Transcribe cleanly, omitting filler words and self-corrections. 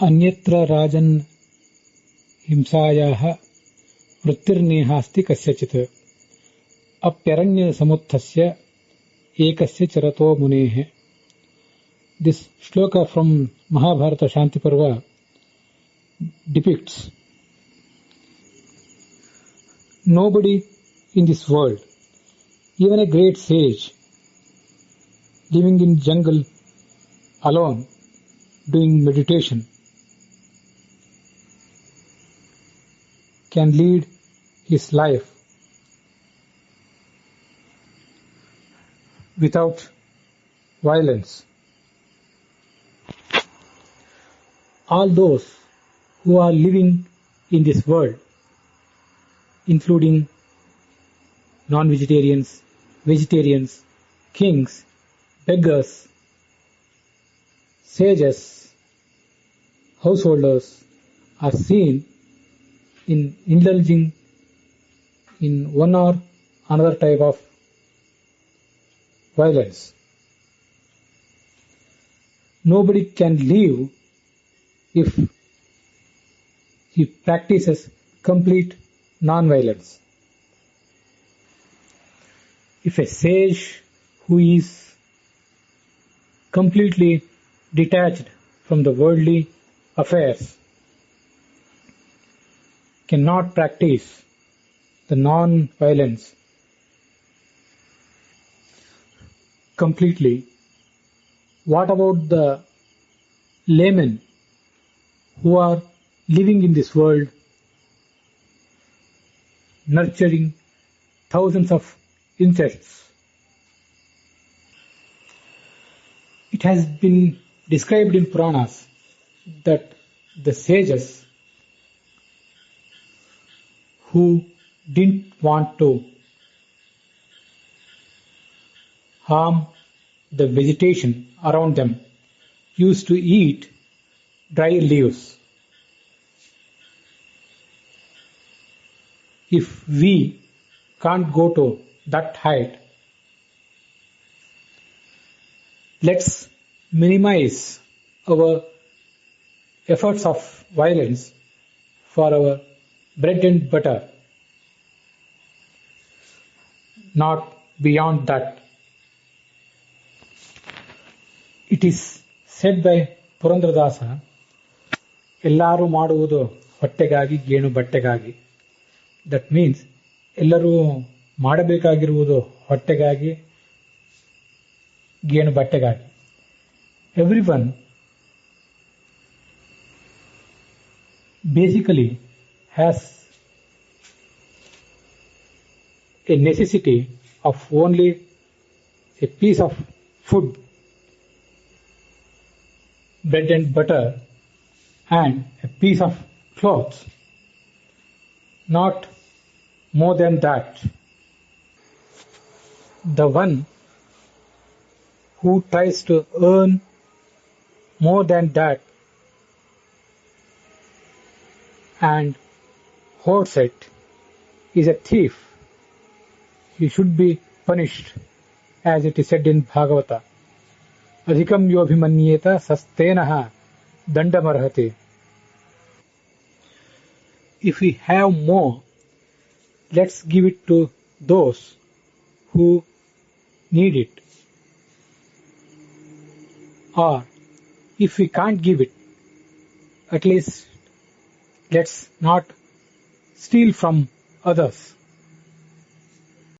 अन्यत्र राजन् हिंसायाः वृत्तिर्नेहास्ति कस्यचित् अप्यरण्यसमुत्थस्य एकस्य चरतो मुनेः. This shloka from Mahabharata Shanti Parva depicts nobody in this world, even a great sage living in jungle alone doing meditation, can lead his life without violence. All those who are living in this world, including non-vegetarians, vegetarians, kings, beggars, sages, householders, are seen in indulging in one or another type of violence. Nobody can live if he practices complete non-violence. If a sage who is completely detached from the worldly affairs cannot practice the non-violence completely, what about the laymen who are living in this world, nurturing thousands of insects? It has been described in Puranas that the sages who didn't want to harm the vegetation around them used to eat dry leaves. If we can't go to that height, let's minimize our efforts of violence for our bread and butter, not beyond that. It is said by Purandaradasa, ಎಲ್ಲರೂ ಮಾಡುವುದು ಹೊಟ್ಟೆಗಾಗಿ ಗೇಣು ಬಟ್ಟೆಗಾಗಿ. That means ಎಲ್ಲರೂ ಮಾಡಬೇಕಾಗಿರುವುದು ಹೊಟ್ಟೆಗಾಗಿ ಗೇಣು ಬಟ್ಟೆಗಾಗಿ. Everyone basically has a necessity of only a piece of food, bread and butter, and a piece of clothes, not more than that. The one who tries to earn more than that and hoards it is a thief. He should be punished, as it is said in Bhagavata. Adhikam yobhimanyeta sastenaha dandamarhate. If we have more, let's give it to those who need it. Or if we can't give it, at least let's not steal from others.